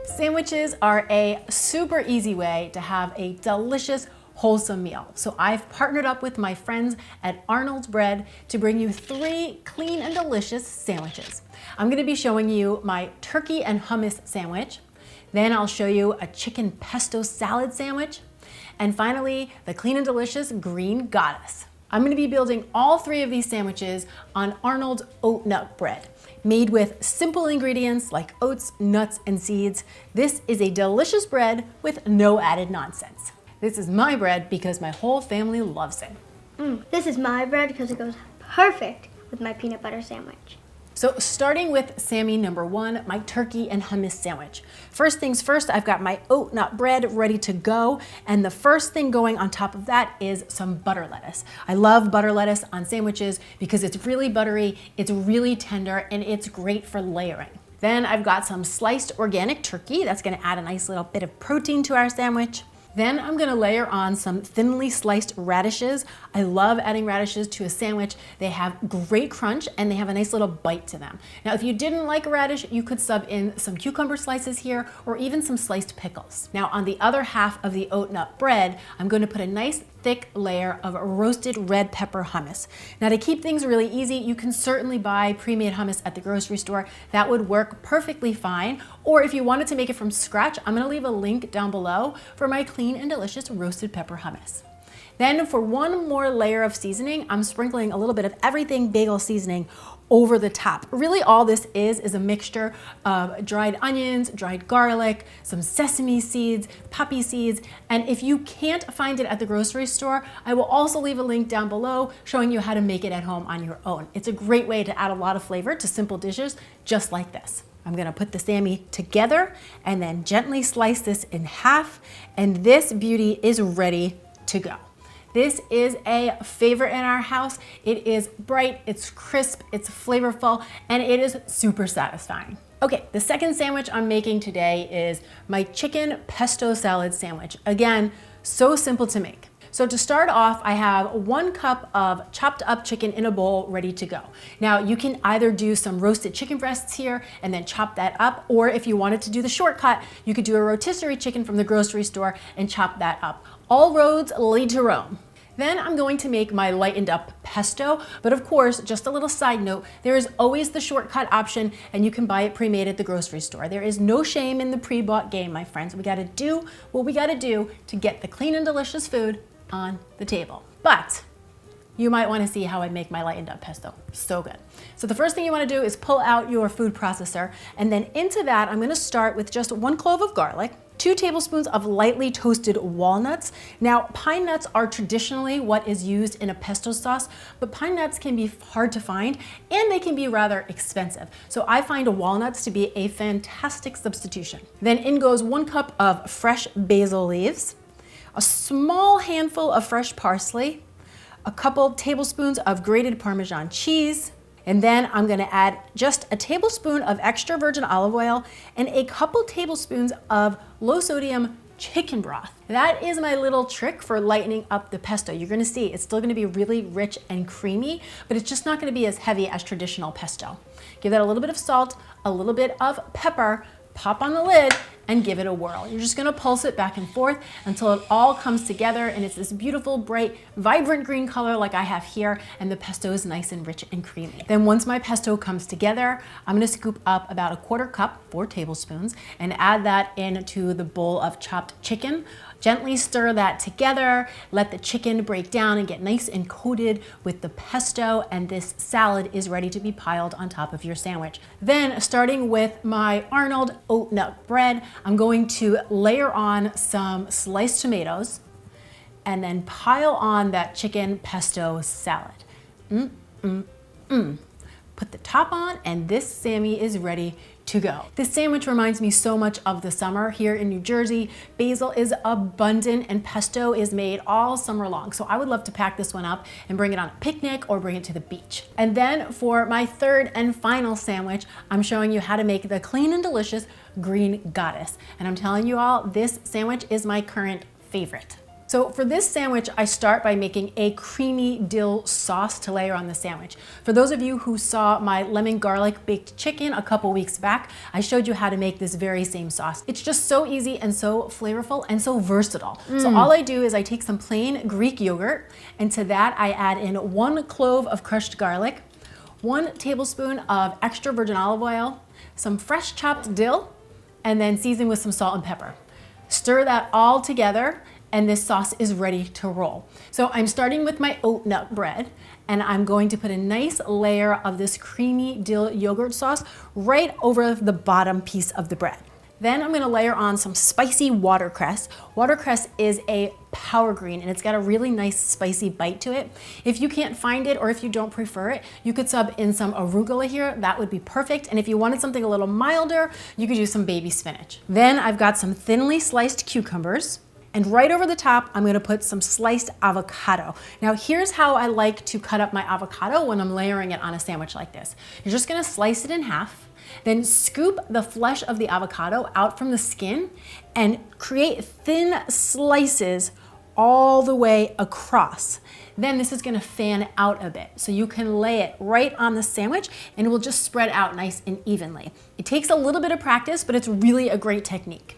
Sandwiches are a super easy way to have a delicious, wholesome meal. So I've partnered up with my friends at Arnold's Bread to bring you 3 clean and delicious sandwiches. I'm gonna be showing you my turkey and hummus sandwich. Then I'll show you a chicken pesto salad sandwich. And finally, the clean and delicious green goddess. I'm gonna be building all 3 of these sandwiches on Arnold Oatnut bread, made with simple ingredients like oats, nuts, and seeds. This is a delicious bread with no added nonsense. This is my bread because my whole family loves it. This is my bread because it goes perfect with my peanut butter sandwich. So starting with Sammy number 1, my turkey and hummus sandwich. First things first, I've got my oat nut bread ready to go. And the first thing going on top of that is some butter lettuce. I love butter lettuce on sandwiches because it's really buttery, it's really tender, and it's great for layering. Then I've got some sliced organic turkey. That's gonna add a nice little bit of protein to our sandwich. Then I'm gonna layer on some thinly sliced radishes. I love adding radishes to a sandwich. They have great crunch and they have a nice little bite to them. Now, if you didn't like a radish, you could sub in some cucumber slices here or even some sliced pickles. Now, on the other half of the oat nut bread, I'm gonna put a nice thick layer of roasted red pepper hummus. Now, to keep things really easy, you can certainly buy pre-made hummus at the grocery store. That would work perfectly fine. Or if you wanted to make it from scratch, I'm gonna leave a link down below for my clean and delicious roasted pepper hummus. Then for one more layer of seasoning, I'm sprinkling a little bit of everything bagel seasoning over the top. Really all this is a mixture of dried onions, dried garlic, some sesame seeds, poppy seeds, and if you can't find it at the grocery store, I will also leave a link down below showing you how to make it at home on your own. It's a great way to add a lot of flavor to simple dishes just like this. I'm gonna put the Sammy together and then gently slice this in half, and this beauty is ready to go. This is a favorite in our house. It is bright, it's crisp, it's flavorful, and it is super satisfying. Okay, the second sandwich I'm making today is my chicken pesto salad sandwich. Again, so simple to make. So to start off, I have 1 cup of chopped up chicken in a bowl ready to go. Now you can either do some roasted chicken breasts here and then chop that up, or if you wanted to do the shortcut, you could do a rotisserie chicken from the grocery store and chop that up. All roads lead to Rome. Then I'm going to make my lightened up pesto, but of course, just a little side note, there is always the shortcut option and you can buy it pre-made at the grocery store. There is no shame in the pre-bought game, my friends. We gotta do what we gotta do to get the clean and delicious food on the table. But you might wanna see how I make my lightened up pesto. So good. So the first thing you wanna do is pull out your food processor, and then into that, I'm gonna start with just 1 clove of garlic, 2 tablespoons of lightly toasted walnuts. Now, pine nuts are traditionally what is used in a pesto sauce, but pine nuts can be hard to find and they can be rather expensive. So I find walnuts to be a fantastic substitution. Then in goes 1 cup of fresh basil leaves, a small handful of fresh parsley, a couple tablespoons of grated Parmesan cheese, and then I'm gonna add just a tablespoon of extra virgin olive oil and a couple tablespoons of low sodium chicken broth. That is my little trick for lightening up the pesto. You're gonna see it's still gonna be really rich and creamy, but it's just not gonna be as heavy as traditional pesto. Give that a little bit of salt, a little bit of pepper, pop on the lid, and give it a whirl. You're just gonna pulse it back and forth until it all comes together and it's this beautiful, bright, vibrant green color like I have here, and the pesto is nice and rich and creamy. Then once my pesto comes together, I'm gonna scoop up about 1/4 cup, 4 tablespoons, and add that into the bowl of chopped chicken. Gently stir that together, let the chicken break down and get nice and coated with the pesto, and this salad is ready to be piled on top of your sandwich. Then, starting with my Arnold Oatnut bread, I'm going to layer on some sliced tomatoes and then pile on that chicken pesto salad. Put the top on, and this Sammy is ready to go. This sandwich reminds me so much of the summer here in New Jersey. Basil is abundant and pesto is made all summer long. So I would love to pack this one up and bring it on a picnic or bring it to the beach. And then for my third and final sandwich, I'm showing you how to make the clean and delicious green goddess. And I'm telling you all, this sandwich is my current favorite. So for this sandwich, I start by making a creamy dill sauce to layer on the sandwich. For those of you who saw my lemon garlic baked chicken a couple weeks back, I showed you how to make this very same sauce. It's just so easy and so flavorful and so versatile. So all I do is I take some plain Greek yogurt, and to that I add in 1 clove of crushed garlic, 1 tablespoon of extra virgin olive oil, some fresh chopped dill, and then season with some salt and pepper. Stir that all together, and this sauce is ready to roll. So I'm starting with my oat nut bread, and I'm going to put a nice layer of this creamy dill yogurt sauce right over the bottom piece of the bread. Then I'm gonna layer on some spicy watercress. Watercress is a power green, and it's got a really nice spicy bite to it. If you can't find it, or if you don't prefer it, you could sub in some arugula here. That would be perfect. And if you wanted something a little milder, you could use some baby spinach. Then I've got some thinly sliced cucumbers. And right over the top, I'm gonna put some sliced avocado. Now here's how I like to cut up my avocado when I'm layering it on a sandwich like this. You're just gonna slice it in half, then scoop the flesh of the avocado out from the skin and create thin slices all the way across. Then this is gonna fan out a bit. So you can lay it right on the sandwich and it will just spread out nice and evenly. It takes a little bit of practice, but it's really a great technique.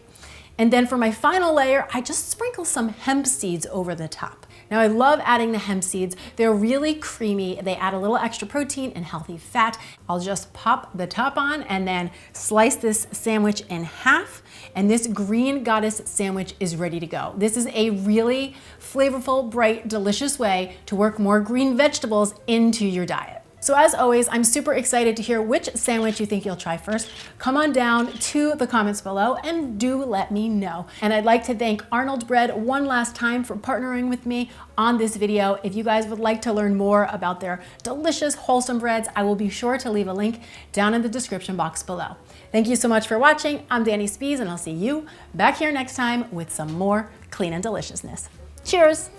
And then for my final layer, I just sprinkle some hemp seeds over the top. Now I love adding the hemp seeds. They're really creamy. They add a little extra protein and healthy fat. I'll just pop the top on and then slice this sandwich in half. And this green goddess sandwich is ready to go. This is a really flavorful, bright, delicious way to work more green vegetables into your diet. So as always, I'm super excited to hear which sandwich you think you'll try first. Come on down to the comments below and do let me know. And I'd like to thank Arnold Bread one last time for partnering with me on this video. If you guys would like to learn more about their delicious, wholesome breads, I will be sure to leave a link down in the description box below. Thank you so much for watching. I'm Danny Spees, and I'll see you back here next time with some more clean and deliciousness. Cheers!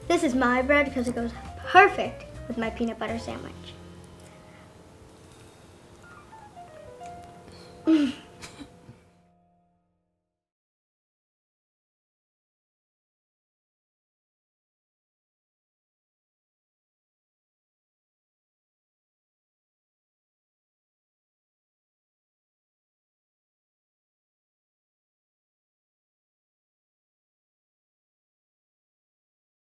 This is my bread because it goes perfect with my peanut butter sandwich.